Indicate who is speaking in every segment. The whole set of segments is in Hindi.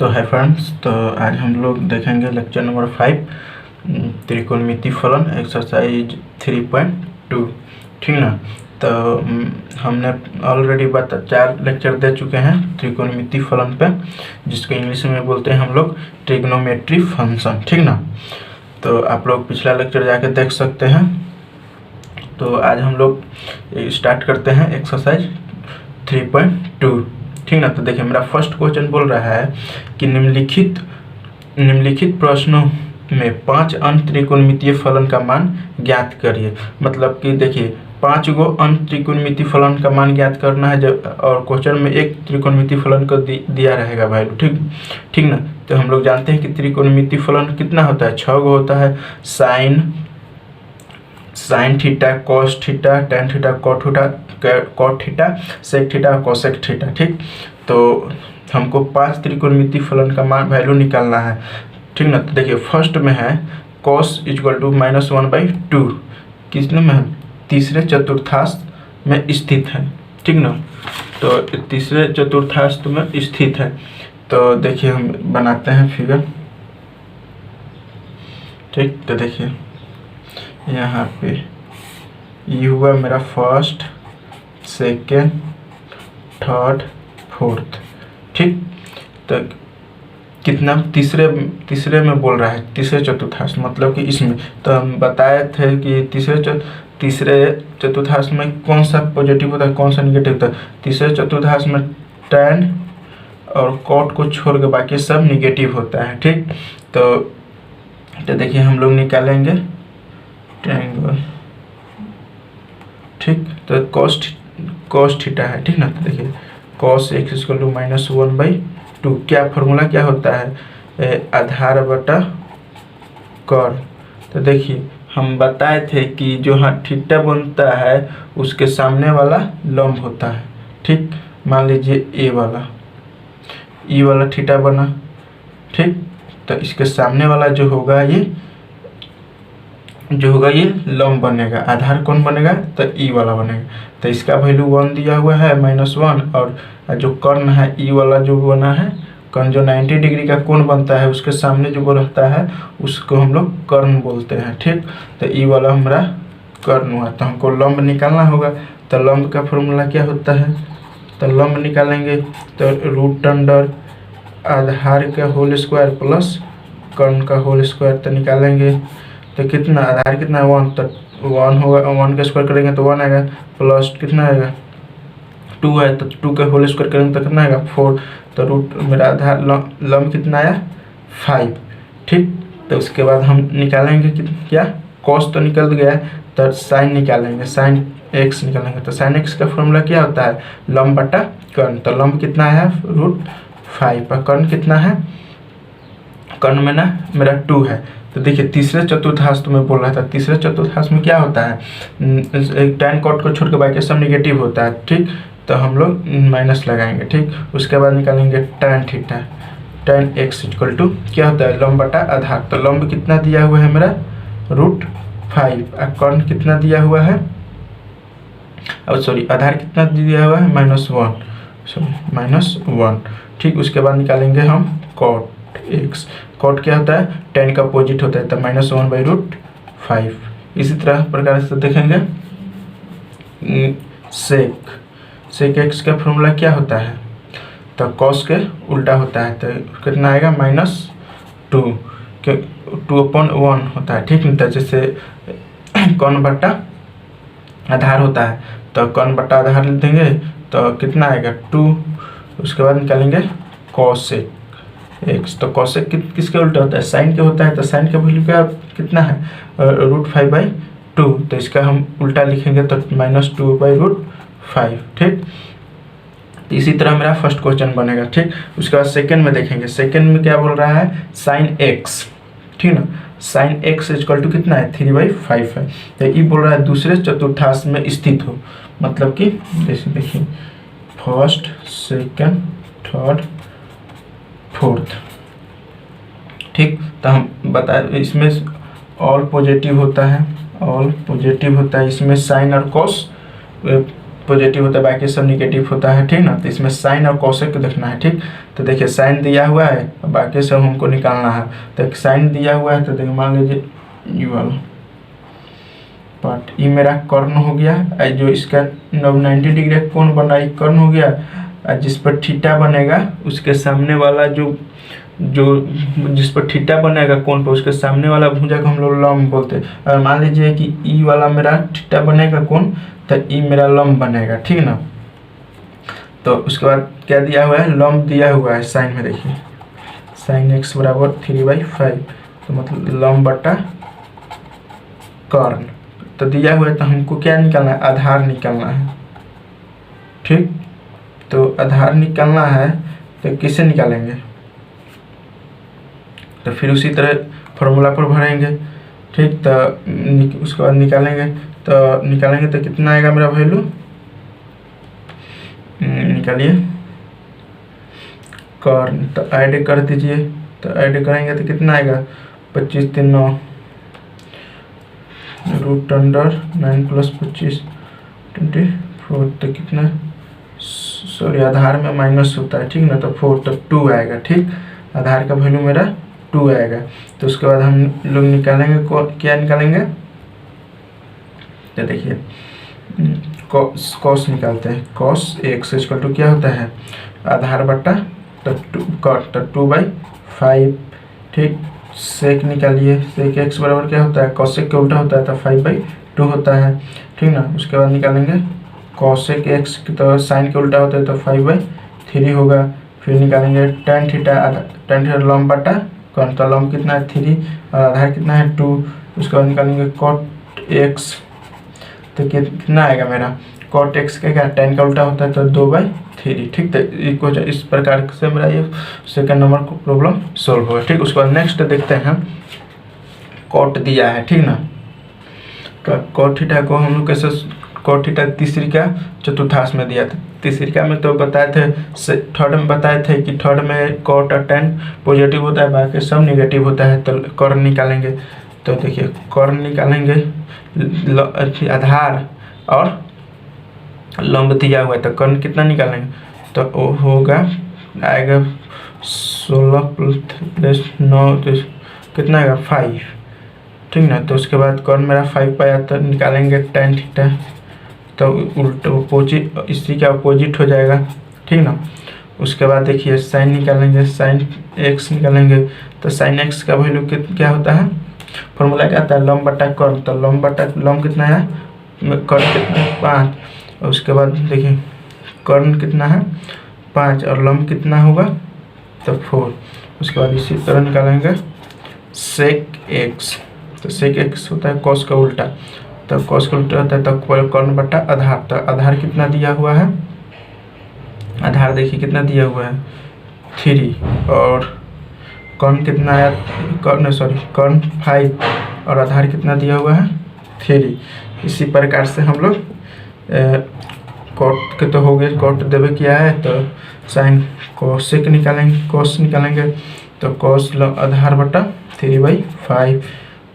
Speaker 1: तो है फ्रेंड्स, तो आज हम लोग देखेंगे लेक्चर नंबर 5 त्रिकोणमिति फलन एक्सरसाइज 3.2। ठीक ना। तो हमने ऑलरेडी 4 लेक्चर दे चुके हैं त्रिकोणमिति फलन पे, जिसको इंग्लिश में बोलते हैं हम लोग ट्रिग्नोमेट्री फंक्शन। ठीक ना। तो आप लोग पिछला लेक्चर जाके देख सकते हैं। तो आज हम लोग स्टार्ट करते हैं एक्सरसाइज 3.2। ठीक ना। तो देखिए, मेरा फर्स्ट क्वेश्चन बोल रहा है कि निम्नलिखित प्रश्नों में 5 अंक त्रिकोणमितीय फलन का मान ज्ञात करिए। मतलब कि देखिए, 5 गो अंक त्रिकोणमितीय फलन का मान ज्ञात करना है और क्वेश्चन में एक त्रिकोणमितीय फलन को दिया रहेगा वैल्यू। ठीक ना। तो हम लोग जानते हैं कि त्रिकोणमितीय फलन कितना होता है, 6 गो होता है। Sine theta, cos theta, tan theta, cot theta, sec theta, cosec theta. ठीक। तो हमको 5 त्रिकोणमितीय फलन का मान वैल्यू निकालना है। ठीक ना। तो देखिए, फर्स्ट में है cos = -1/2। किसने में है? तीसरे चतुर्थांश में स्थित है। ठीक ना। तो तीसरे चतुर्थांश में स्थित है। तो देखिए, हम बनाते हैं फिगर। ठीक। तो देखिए, यहाँ पे ये हुआ मेरा फर्स्ट, सेकेंड, थर्ड, फोर्थ। ठीक। तो कितना तीसरे में बोल रहा है, तीसरे चतुर्थांश, मतलब कि इसमें। तो हम बताए थे कि तीसरे चतुर्थांश में कौन सा पॉजिटिव होता है, कौन सा निगेटिव होता है। तीसरे चतुर्थांश में tan और cot को छोड़ के बाकी सब निगेटिव होता है। ठीक। तो देखिए, हम लोग निकालेंगे ट्रायंगल। ठीक। तो cos थीटा है। ठीक ना। तो देखिए, cos x = -1/2। क्या फॉर्मूला क्या होता है, आधार बटा कर्ण। तो देखिए, हम बताए थे कि जो थीटा बनता है उसके सामने वाला लंब होता है। ठीक। मान लीजिए ए वाला थीटा बना। ठीक। तो इसके सामने वाला जो होगा ये लंब बनेगा, आधार कौन बनेगा, तो ई वाला बनेगा। तो इसका वैल्यू 1 दिया हुआ है, -1। और जो कर्ण है ई वाला जो बना है, कर्ण जो 90 डिग्री का कोण बनता है उसके सामने जो रहता है उसको हम लोग कर्ण बोलते हैं। ठीक। तो ई वाला हमारा कर्ण हुआ। तो हमको लंब निकालना होगा। तो लंब का फॉर्मूला क्या होता है, तो लंब निकालेंगे तो √अंडर आधार का होल स्क्वायर प्लस कर्ण का होल स्क्वायर। तो निकालेंगे तो कितना, आधार कितना है 1, तो 1 होगा। 1 का स्क्वायर करेंगे तो 1 आएगा, प्लस कितना आएगा 2 है, तो 2 का होल स्क्वायर करेंगे तो कितना आएगा 4। तो रूट मेरा आधार लंब कितना आया 5। ठीक। तो उसके बाद हम निकालेंगे कि क्या, cos तो निकल गया है, तो साइन निकालेंगे, साइन x निकालेंगे। तो साइन x का फॉर्मूला क्या होता है, लंब बटा कर्ण। तो लंब कितना है √5 और कर्ण कितना है, कर्ण में ना मेरा 2 है। तो देखिए, तीसरे चतुर्थांश तो मैं बोल रहा था, तीसरे चतुर्थांश में क्या होता है, tan cot को छोड़ के बाकी सब निगेटिव होता है। ठीक। तो हम लोग माइनस लगाएंगे। ठीक। उसके बाद निकालेंगे tan थीटा, tan x = क्या होता है, लंब बटा आधार। तो लंब कितना दिया हुआ है मेरा √5 और कर्ण कितना दिया हुआ है, आधार कितना दिया हुआ है -1। ठीक। उसके बाद निकालेंगे हम cot x। cot क्या होता है, tan का अपोजिट होता है, तो -1/√5। इसी तरह प्रकार से देखेंगे sec x का फॉर्मूला क्या होता है, तो cos के उल्टा होता है। तो कितना आएगा -2, 2/1 होता है। ठीक। तो जैसे कर्ण बटा आधार होता है, तो कर्ण बटा आधार देंगे तो कितना आएगा 2। उसके बाद निकालेंगे cosec x। तो cosec किसके उल्टा होता है, साइन के होता है। तो साइन का वैल्यू क्या कितना है, √5/2। तो इसका हम उल्टा लिखेंगे तो -2/√5। ठीक। इसी तरह मेरा फर्स्ट क्वेश्चन बनेगा। ठीक। उसके बाद सेकंड में देखेंगे, सेकंड में क्या बोल रहा है, साइन x। ठीक ना। साइन x = कितना है, 3/5 है। तो ये बोल रहा है दूसरे चतुर्थांश में स्थित हो, मतलब कि जैसे देखिए फर्स्ट, सेकंड, थर्ड, फोर्थ। ठीक। तो हम बताए इसमें ऑल पॉजिटिव होता है, इसमें साइन और कॉस पॉजिटिव होता है, बाकी सब निगेटिव होता है, ठीक ना। तो इसमें साइन और कोसेक को देखना है, ठीक। तो देखिए साइन दिया हुआ है और बाकी सब हमको निकालना है। तो साइन दिया हुआ है तो देखिए मान लीजिए ये वाला पार्ट, ये मेरा कर्ण हो गया, जो इसका 90 डिग्री कोण बना ये कर्ण हो गया। जिस पर थीटा बनेगा उसके सामने वाला जो जिस पर थीटा बनेगा कोण पर, उसके सामने वाला भुजा को हम लोग लंब बोलते हैं। और मान लीजिए कि ई वाला मेरा थीटा बनेगा कोण, तो ई मेरा लंब बनेगा, ठीक ना। तो उसके बाद क्या दिया हुआ है, लंब दिया हुआ है साइन में, देखिए साइन x बराबर 3/5, तो मतलब लंब बटा कर्ण। तो दिया हुआ है तो हमको क्या निकालना है, आधार निकालना है, ठीक। तो आधार निकालना है तो किसे निकालेंगे, तो फिर उसी तरह फॉर्मूला पर भरेंगे, ठीक। तो उसके बाद निकालेंगे तो कितना आएगा मेरा वैल्यू, निकालिए कर्ण। तो ऐड कर दीजिए, तो ऐड करेंगे तो कितना आएगा, 25 3 9 √9 + 25 24। तो कितना, सॉरी आधार में माइनस होता है, ठीक ना। तो 4, तो 2 आएगा, ठीक। आधार का वैल्यू मेरा 2 आएगा। तो उसके बाद हम लोग निकालेंगे क्या निकालेंगे, तो देखिए कॉस निकालते हैं। कॉस x = क्या होता है, आधार बटा तो 2/5, ठीक। सेक निकालिए, सेक x बराबर क्या होता है, कॉसेक के उल्टा होता है तो 5/2 होता है, ठीक ना। उसके बाद निकालेंगे कॉसेक x, तो साइन के उल्टा होता है तो 5/3 होगा। फिर निकालेंगे tan थीटा लंब बटा कर्ण, तो लंब कितना है 3 और आधार कितना है 2। उसके बाद निकालेंगे cot x, तो कितना आएगा मेरा, cot x का क्या, tan का उल्टा होता है तो 2/3, ठीक। तो इस प्रकार से मेरा ये सेकंड नंबर को प्रॉब्लम सॉल्व होगा, ठीक। उसके बाद नेक्स्ट देखते हैं, cot दिया है, ठीक ना। तो cot थीटा को हम लोग कैसे, cot थीटा तीसरी का चतुर्थांश में दिया था। तीसरी का में तो बताए थे, थर्ड में बताए थे कि थर्ड में cot और tan पॉजिटिव होता है, बाकी सब निगेटिव होता है। तो कर्ण निकालेंगे, तो देखिए कर्ण निकालेंगे, आधार और लंब दिया हुआ है, तो कर्ण कितना निकालेंगे, तो वो होगा आएगा 16 + 9 तो कितना आएगा 5, ठीक ना। तो उसके बाद कर्ण मेरा 5 पाया, तो निकालेंगे tan थीटा, तो उल्टा अपोजिट, इसी का अपोजिट हो जाएगा, ठीक ना। उसके बाद देखिए साइन निकालेंगे, साइन x निकालेंगे, तो साइन x का वैल्यू क्या होता है, फॉर्मूला क्या आता है, लंब बटा कर्ण। तो लंब कितना है, कर्ण कितना है 5, और उसके बाद देखिए कर्ण कितना है 5 और लंब कितना होगा तो 4। उसके बाद इसी तरह निकालेंगे सेक x, तो सेक x होता है कॉस का उल्टा, तो कॉस का उल्टा होता है तो कर्ण बटा आधार। तो आधार कितना दिया हुआ है, आधार देखिए कितना दिया हुआ है 3, और कर्ण कितना है, कर्ण 5 और आधार कितना दिया हुआ है 3। इसी प्रकार से हम लोग कॉट के तो हो गए, कॉट देवे किया है, तो साइन कोसेक निकालेंगे, कॉस निकालेंगे, तो कॉस आधार बटा 3/5।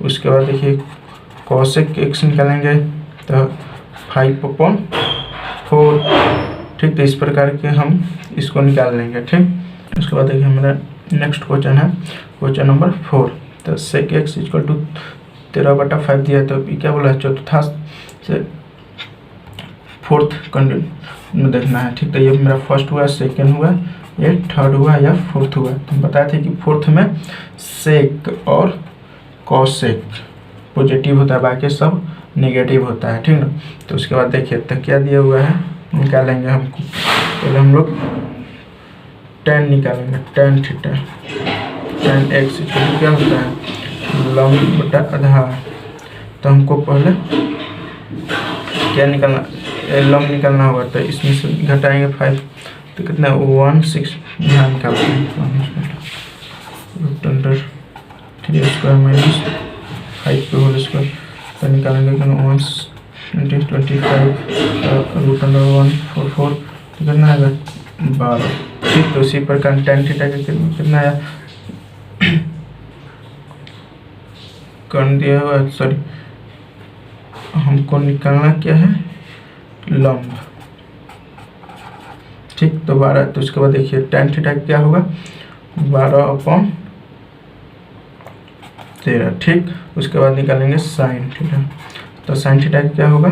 Speaker 1: उसके बाद देखिए कोसेक x निकालेंगे, तो 5/4, ठीक। तो इस प्रकार के हम इसको निकाल लेंगे, ठीक। उसके बाद देखिए हमारा नेक्स्ट क्वेश्चन है, क्वेश्चन नंबर 4। तो सेक x = 13/5 दिया, तो क्या बोला है, चतुर्थांश से फोर्थ कंडीशन में देखना है, ठीक। तो ये मेरा फर्स्ट हुआ, सेकंड हुआ, ये थर्ड हुआ या फोर्थ हुआ। तो हम बताए थे कि फोर्थ में सेक और कॉसेक पॉजिटिव होता है, बाकी सब नेगेटिव होता है, ठीक ना। तो उसके बाद देखिए तो क्या दिया हुआ है, निकालेंगे हमको, पहले हम लोग tan निकालेंगे, tan थीटा, tan x क्या होता है, लंब बटा आधार। तो हमको पहले क्या निकालना, लंब निकालना होगा, तो इसमें से घटाएंगे 5, तो कितना 16 यहाँ निकालते हैं, √3² - 5 के होल स्क्वायर। तो निकालेंगे 1 × 25 √144, तो कितना आएगा 12, ठीक। तो उसी प्रकार tan थीटा का कितना आया, कर्ण दिया हुआ, सॉरी हमको निकालना क्या है, लंब, ठीक। तो 12, तो उसके बाद देखिए tan थीटा क्या होगा 12/13, ठीक। उसके बाद निकालेंगे sin थीटा, तो sin थीटा क्या होगा,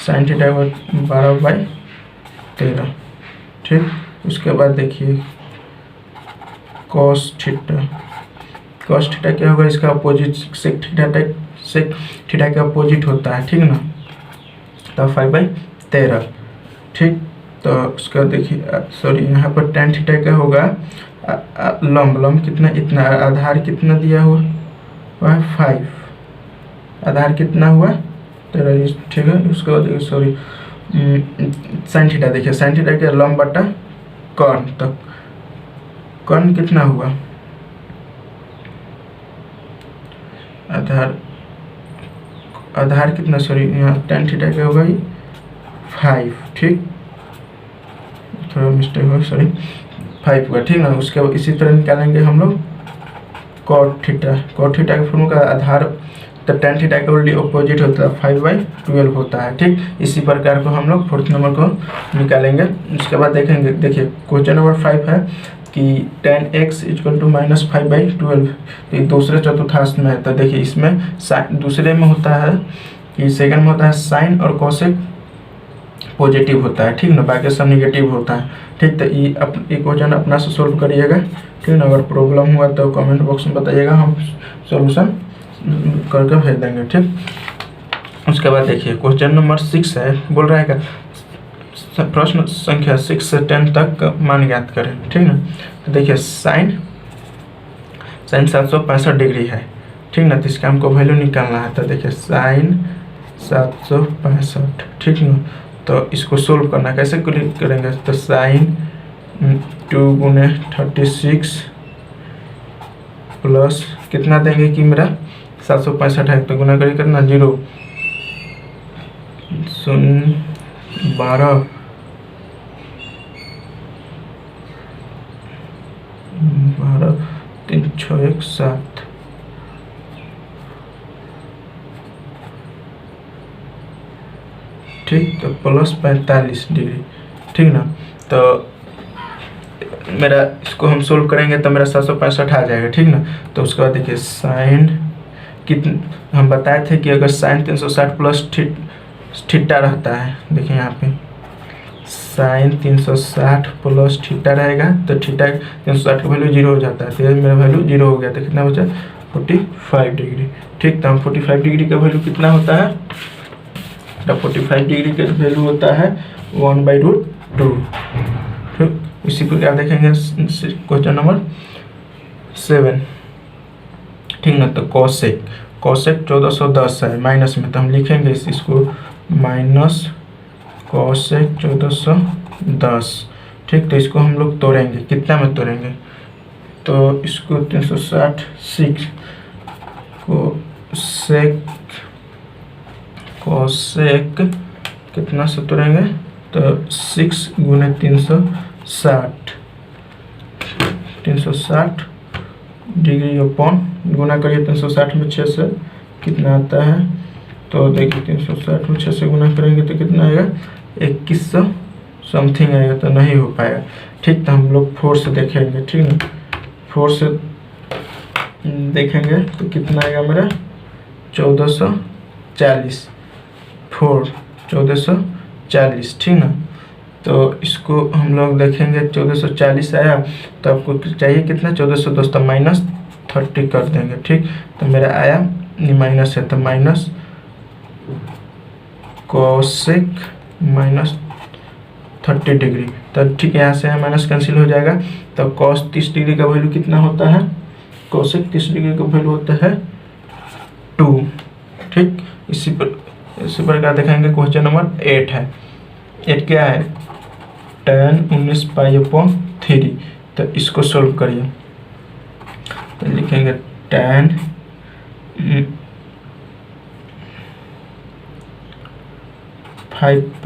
Speaker 1: sin थीटा होगा 12/13, ठीक। उसके बाद देखिए cos थीटा क्या होगा, इसका अपोजिट sec थीटा का अपोजिट होता है, ठीक ना, तो 5/13, ठीक। तो उसका देखिए सॉरी यहाँ पर tan थीटा क्या होगा, लंब कितना, इतना, आधार कितना दिया हुआ है 5, आधार कितना हुआ 13, ठीक है। उसके बाद देखिए सॉरी sin थीटा, देखिए sin थीटा क्या लंब बटा कर्ण, तो कर्ण कितना हुआ, आधार कितना, सॉरी यहाँ tan थीटा क्या होगा 5, ठीक, थोड़ा मिस्टेक हो, सॉरी 5 हुआ, ठीक ना। उसके बाद इसी तरह निकालेंगे हम लोग cot थीटा का फॉर्मूला का आधार, तो tan थीटा का उल्टी अपोजिट होता है 5/12 होता है, ठीक। इसी प्रकार को हम लोग 4th नंबर को निकालेंगे। उसके बाद देखेंगे, देखिए क्वेश्चन नंबर 5 है कि tan x = -5/12, तो ये दूसरे चतुर्थांश में है। तो देखिए इसमें दूसरे में होता है कि सेकंड में होता है साइन और कोसेक पॉजिटिव होता है, ठीक ना, बाकी सब निगेटिव होता है, ठीक। तो ये क्वेश्चन अपना से सोल्व करिएगा, ठीक ना। अगर प्रॉब्लम हुआ तो कमेंट बॉक्स में बताइएगा, हम सॉल्यूशन करके भेज देंगे, ठीक। उसके बाद देखिए क्वेश्चन नंबर 6 है, बोल रहा है कि प्रश्न संख्या 6 से 10 तक मान ज्ञात करें, ठीक ना। तो देखिए साइन 765 डिग्री है, ठीक ना, तो इसका हमको वैल्यू निकालना है। तो देखिए साइन 765, ठीक ना। तो इसको सोल्व करना कैसे करेंगे, तो साइन 2 × 36 प्लस कितना देंगे कि मेरा 765 है, तो गुना करिए कितना 0 0 12 3 6 1 7, ठीक। तो प्लस 45 डिग्री, ठीक ना। तो मेरा इसको हम सोल्व करेंगे तो मेरा 765 आ जाएगा, ठीक ना। तो उसके बाद देखिए साइन कितना, हम बताए थे कि अगर साइन 360 प्लस थीटा रहता है, देखिए यहाँ पे साइन 360 प्लस थीटा रहेगा, तो थीटा 360 का वैल्यू 0 हो जाता है, तो मेरा वैल्यू 0 हो गया, तो कितना बचा 45 डिग्री, ठीक। तो हम 45 डिग्री का वैल्यू कितना होता है, तो 45 डिग्री का वैल्यू होता है 1/√2, ठीक। इसी प्रकार देखेंगे क्वेश्चन नंबर 7, ठीक ना। तो कोसेक 1410 है माइनस में, तो हम लिखेंगे इसको माइनस कोसेक 1410, ठीक। तो इसको हम लोग तोड़ेंगे, कितना में तोड़ेंगे, तो इसको 360 6 कोसेक कितना से तोड़ेंगे, तो 6 × 360 डिग्री अपॉन गुना करिए 360 में 6 से कितना आता है, तो देखिए 360 में 6 से गुना करेंगे तो कितना आएगा 2100 समथिंग आएगा, तो नहीं हो पाएगा, ठीक। तो हम लोग 4 से देखेंगे, ठीक ना। 4 से देखेंगे तो कितना आएगा मेरा 1440, 1440, ठीक ना। तो इसको हम लोग देखेंगे 1440 आया, तो आपको चाहिए कितना 1410, तो -30 कर देंगे, ठीक। तो मेरा आया माइनस है, तो माइनस कोसेक -30 डिग्री, तो ठीक, यहाँ से माइनस कैंसिल हो जाएगा। तो कॉस 30 डिग्री का वैल्यू कितना होता है, कोसेक 30 डिग्री का वैल्यू होता है 2, ठीक। इसी प्रकार देखेंगे क्वेश्चन नंबर 8 है। 8 क्या है, tan 19π/3, तो इसको सोल्व करिए, तो लिखेंगे tan 5π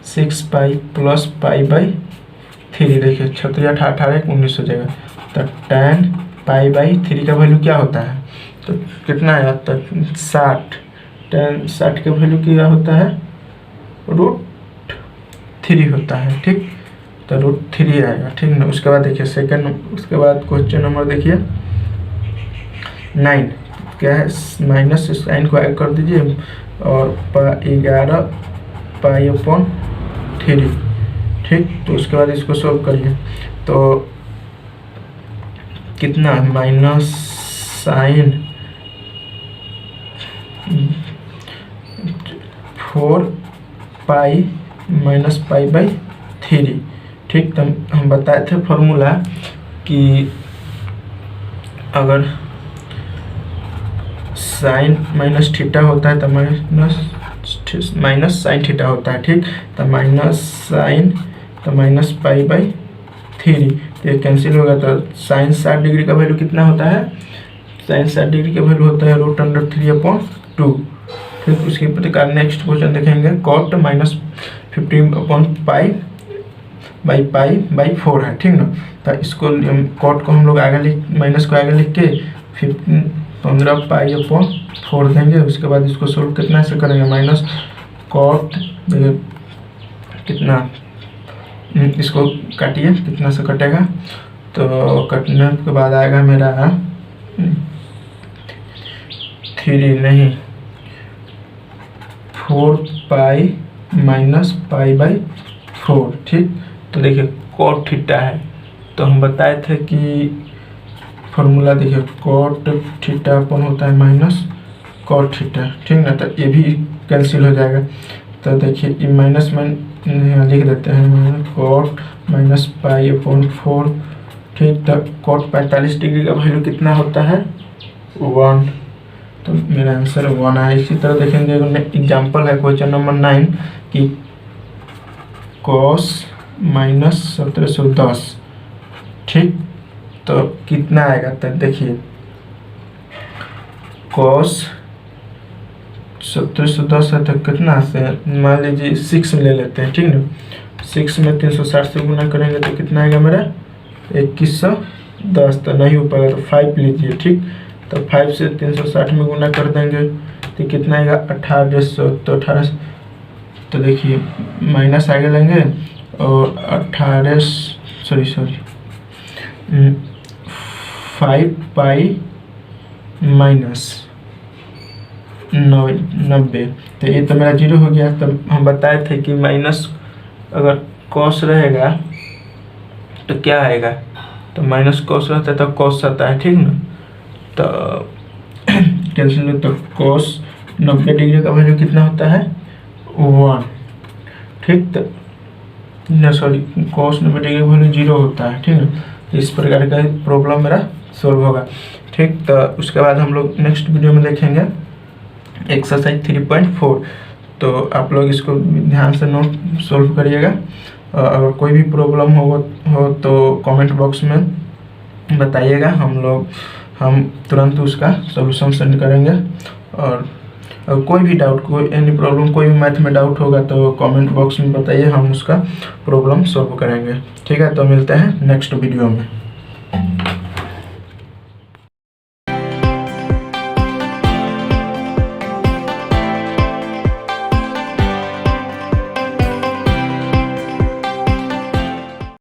Speaker 1: 6π प्लस π/3, देखिए 36 18 19 हो जाएगा। तो tan π/3 का वैल्यू क्या होता है, तो कितना आया, तो 60, tan 60 का वैल्यू क्या होता है 3 होता है, ठीक। तो √3 आएगा, ठीक ना। उसके बाद देखिए सेकंड, उसके बाद क्वेश्चन नंबर देखिए 9 क्या है, माइनस साइन को ऐड कर दीजिए और 11 π/3, ठीक। तो उसके बाद इसको सोल्व करिए तो कितना, माइनस साइन 4 π - π/3, ठीक। तो हम बताए थे फॉर्मूला कि अगर साइन माइनस थीटा होता है तो माइनस साइन थीटा होता है, ठीक। तो माइनस साइन तो माइनस π/3, तो ये कैंसिल होगा। तो साइन 60 डिग्री का वैल्यू कितना होता है, साइन 60 डिग्री का वैल्यू होता है √3/2, ठीक। उसके प्रकार नेक्स्ट क्वेश्चन देखेंगे, कॉट -15π/4 है, ठीक ना। तो इसको कॉट को हम लोग आगे लिख, माइनस को आगे लिख के 15π/4 देंगे। उसके बाद इसको सोल्व कितना से करेंगे, माइनस कॉट कितना, इसको काटिए कितना से कटेगा। तो कटने के बाद आएगा मेरा 3 नहीं 4π - π/4, ठीक। तो देखिए कॉट थीटा है, तो हम बताए थे कि फॉर्मूला देखिए कॉट थीटा अपन होता है माइनस कॉट थीटा, ठीक ना। तो ये भी कैंसिल हो जाएगा। तो देखिए ये माइनस में लिख देते हैं, कॉट -π/4, ठीक। तो कॉट 45 डिग्री का वैल्यू कितना होता है, 1। तो मेरा आंसर 1 है। इसी तरह देखेंगे एग्जाम्पल है क्वेश्चन नंबर 9 कि cos -1710, ठीक। तो कितना आएगा, तो देखिए cos 1710 है तो कितना से, मान लीजिए 6 ले लेते हैं, ठीक ना। 6 में 360 से गुना करेंगे तो कितना आएगा मेरा 2110, तो नहीं हो पाएगा तो 5 लीजिए, ठीक। तो 5 से 360 में गुना कर देंगे तो कितना आएगा 1800, तो 18, तो देखिए माइनस आगे लेंगे और 5π -90, तो ये तो मेरा 0 हो गया। तो हम बताए थे कि माइनस अगर कॉस रहेगा तो क्या आएगा, तो माइनस कॉस रहता है तो कॉस आता है, ठीक ना। तो कैंसिल, तो कॉस 90 डिग्री का वैल्यू कितना होता है 1, ठीक। तो सॉरी कॉस 90 डिग्री का वैल्यू 0 होता है, ठीक ना। इस प्रकार का प्रॉब्लम मेरा सॉल्व होगा, ठीक। तो उसके बाद हम लोग नेक्स्ट वीडियो में देखेंगे एक्सरसाइज 3.4। तो आप लोग इसको ध्यान से नोट सॉल्व करिएगा। अगर कोई भी प्रॉब्लम हो तो कमेंट बॉक्स में बताइएगा, हम तुरंत उसका सॉल्यूशन सेंड करेंगे। और अगर कोई भी डाउट, कोई एनी प्रॉब्लम, कोई भी मैथ में डाउट होगा तो कमेंट बॉक्स में बताइए, हम उसका प्रॉब्लम सॉल्व करेंगे, ठीक है। तो मिलते हैं नेक्स्ट वीडियो में।